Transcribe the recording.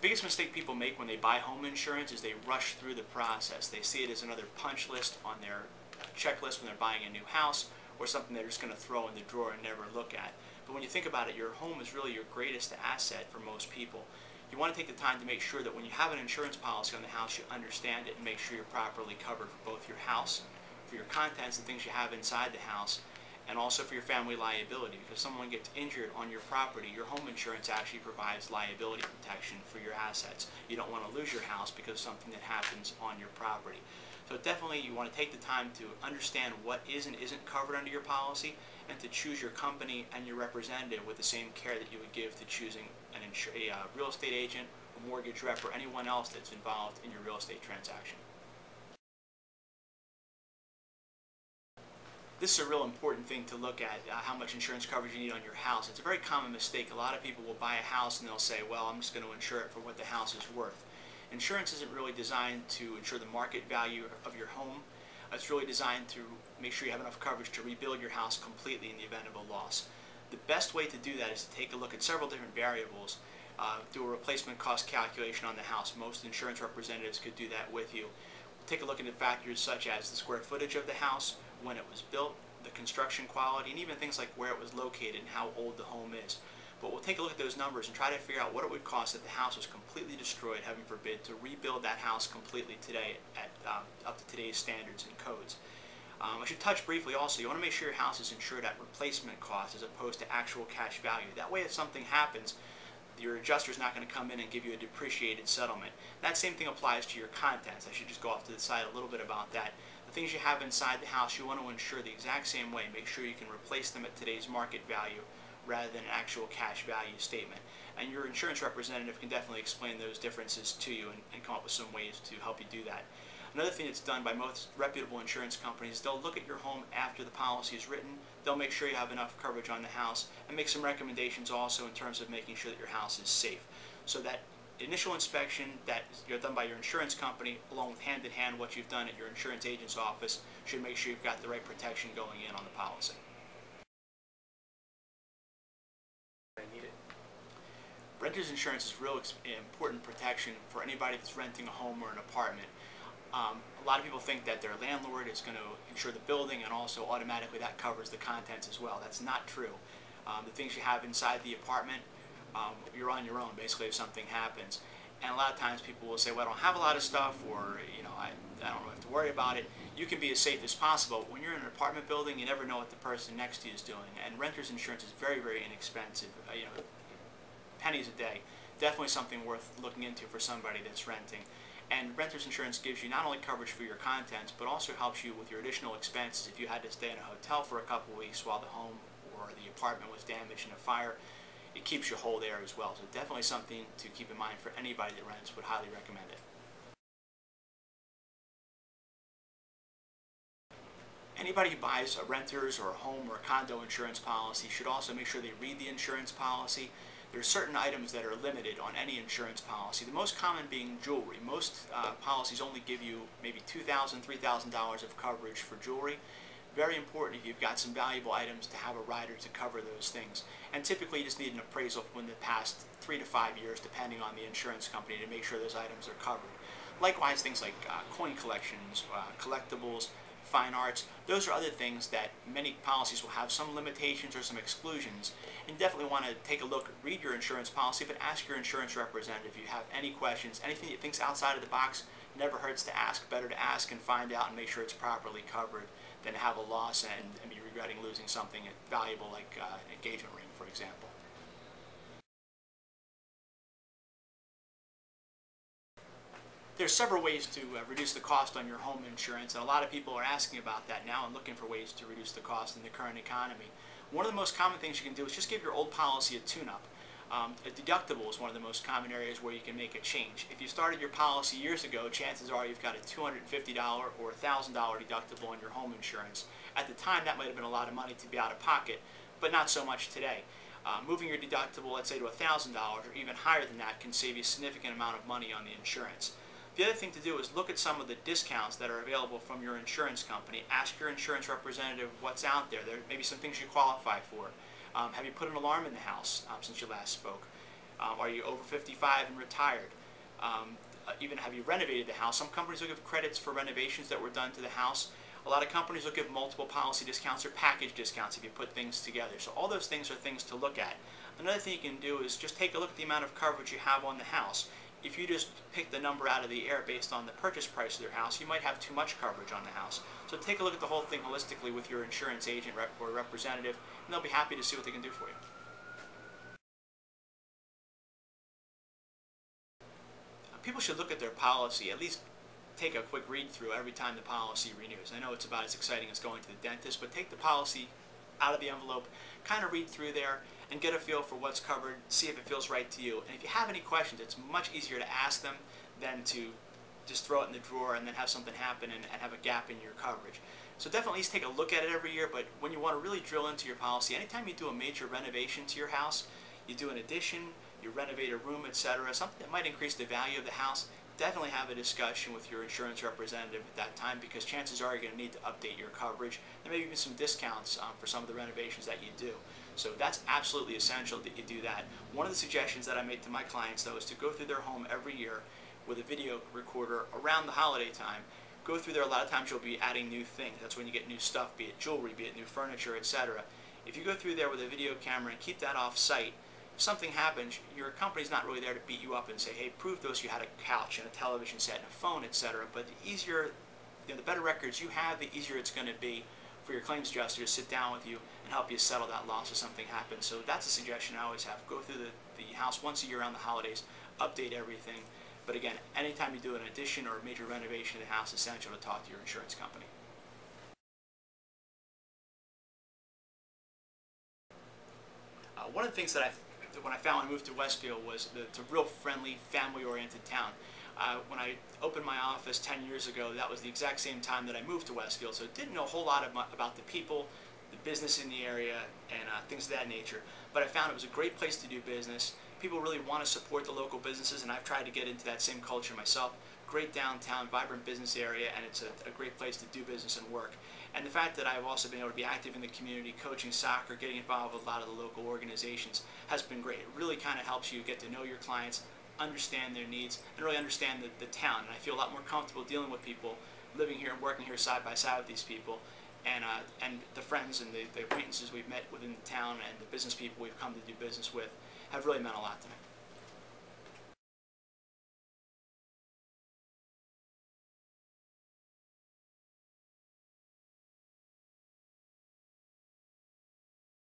biggest mistake people make when they buy home insurance is they rush through the process. They see it as another punch list on their checklist when they're buying a new house, or something they're just going to throw in the drawer and never look at. But when you think about it, your home is really your greatest asset for most people. You want to take the time to make sure that when you have an insurance policy on the house, you understand it and make sure you're properly covered for both your house, for your contents and things you have inside the house, and also for your family liability. Because if someone gets injured on your property, your home insurance actually provides liability protection for your assets. You don't want to lose your house because of something that happens on your property. So definitely you want to take the time to understand what is and isn't covered under your policy, and to choose your company and your representative with the same care that you would give to choosing a real estate agent, a mortgage rep, or anyone else that's involved in your real estate transaction. This is a real important thing to look at, how much insurance coverage you need on your house. It's a very common mistake. A lot of people will buy a house and they'll say, well, I'm just going to insure it for what the house is worth. Insurance isn't really designed to insure the market value of your home. It's really designed to make sure you have enough coverage to rebuild your house completely in the event of a loss. The best way to do that is to take a look at several different variables, do a replacement cost calculation on the house. Most insurance representatives could do that with you. Take a look at factors such as the square footage of the house, when it was built, the construction quality, and even things like where it was located and how old the home is. But we'll take a look at those numbers and try to figure out what it would cost if the house was completely destroyed, heaven forbid, to rebuild that house completely today at up to today's standards and codes. I should touch briefly also, you want to make sure your house is insured at replacement cost as opposed to actual cash value. That way if something happens, your adjuster is not going to come in and give you a depreciated settlement. That same thing applies to your contents. I should just go off to the side a little bit about that. The things you have inside the house, you want to insure the exact same way. Make sure you can replace them at today's market value rather than an actual cash value statement. And your insurance representative can definitely explain those differences to you and come up with some ways to help you do that. Another thing that's done by most reputable insurance companies is they'll look at your home after the policy is written. They'll make sure you have enough coverage on the house and make some recommendations also in terms of making sure that your house is safe. So that initial inspection that you're done by your insurance company, along with hand-in-hand what you've done at your insurance agent's office, should make sure you've got the right protection going in on the policy. Renter's insurance is real important protection for anybody that's renting a home or an apartment. A lot of people think that their landlord is going to insure the building and also automatically that covers the contents as well. That's not true. The things you have inside the apartment, you're on your own basically if something happens. And a lot of times people will say, well, I don't have a lot of stuff, or I don't really have to worry about it. You can be as safe as possible. When you're in an apartment building, you never know what the person next to you is doing. And renter's insurance is very, very inexpensive. Pennies a day. Definitely something worth looking into for somebody that's renting. And renter's insurance gives you not only coverage for your contents, but also helps you with your additional expenses if you had to stay in a hotel for a couple of weeks while the home or the apartment was damaged in a fire. It keeps you whole there as well. So definitely something to keep in mind for anybody that rents. Would highly recommend it. Anybody who buys a renter's or a home or a condo insurance policy should also make sure they read the insurance policy. There are certain items that are limited on any insurance policy, the most common being jewelry. Most policies only give you maybe $2,000, $3,000 of coverage for jewelry. Very important if you've got some valuable items to have a rider to cover those things. And typically you just need an appraisal within the past 3 to 5 years, depending on the insurance company, to make sure those items are covered. Likewise, things like coin collections, collectibles, fine arts, those are other things that many policies will have some limitations or some exclusions. And you definitely want to take a look, read your insurance policy, but ask your insurance representative if you have any questions. Anything that you think's outside of the box, never hurts to ask. Better to ask and find out and make sure it's properly covered than to have a loss and be regretting losing something valuable like an engagement ring, for example. There's several ways to reduce the cost on your home insurance, and a lot of people are asking about that now and looking for ways to reduce the cost in the current economy. One of the most common things you can do is just give your old policy a tune-up. A deductible is one of the most common areas where you can make a change. If you started your policy years ago, chances are you've got a $250 or $1,000 deductible on your home insurance. At the time, that might have been a lot of money to be out of pocket, but not so much today. Moving your deductible, let's say, to $1,000 or even higher than that can save you a significant amount of money on the insurance. The other thing to do is look at some of the discounts that are available from your insurance company. Ask your insurance representative what's out there. There may be some things you qualify for. Have you put an alarm in the house since you last spoke? Are you over 55 and retired? Even have you renovated the house? Some companies will give credits for renovations that were done to the house. A lot of companies will give multiple policy discounts or package discounts if you put things together. So all those things are things to look at. Another thing you can do is just take a look at the amount of coverage you have on the house. If you just pick the number out of the air based on the purchase price of your house, you might have too much coverage on the house. So take a look at the whole thing holistically with your insurance agent or representative, and they'll be happy to see what they can do for you. People should look at their policy, at least take a quick read through every time the policy renews. I know it's about as exciting as going to the dentist, but take the policy out of the envelope, kind of read through there, and get a feel for what's covered, see if it feels right to you. And if you have any questions, it's much easier to ask them than to just throw it in the drawer and then have something happen and have a gap in your coverage. So definitely just take a look at it every year, but when you want to really drill into your policy, anytime you do a major renovation to your house, you do an addition, you renovate a room, etc., something that might increase the value of the house, definitely have a discussion with your insurance representative at that time, because chances are you're going to need to update your coverage. There may be even some discounts for some of the renovations that you do. So that's absolutely essential that you do that. One of the suggestions that I make to my clients, though, is to go through their home every year with a video recorder around the holiday time. Go through there. A lot of times you'll be adding new things. That's when you get new stuff, be it jewelry, be it new furniture, etc. If you go through there with a video camera and keep that off-site, if something happens, your company's not really there to beat you up and say, hey, prove to us you had a couch and a television set and a phone, etc. But the easier, the better records you have, the easier it's going to be for your claims adjuster to sit down with you and help you settle that loss if something happens. So that's a suggestion I always have. Go through the house once a year around the holidays, update everything. But again, anytime you do an addition or a major renovation of the house, it's essential to talk to your insurance company. One of the things that when I found when I moved to Westfield was it's a real friendly, family-oriented town. When I opened my office 10 years ago, that was the exact same time that I moved to Westfield, so didn't know a whole lot about the people, the business in the area, and things of that nature. But I found it was a great place to do business. People really want to support the local businesses, and I've tried to get into that same culture myself. Great downtown, vibrant business area, and it's a great place to do business and work. And the fact that I've also been able to be active in the community, coaching soccer, getting involved with a lot of the local organizations has been great. It really kind of helps you get to know your clients, understand their needs, and really understand the town. And I feel a lot more comfortable dealing with people, living here and working here side by side with these people. And the friends and the acquaintances we've met within the town and the business people we've come to do business with have really meant a lot to me.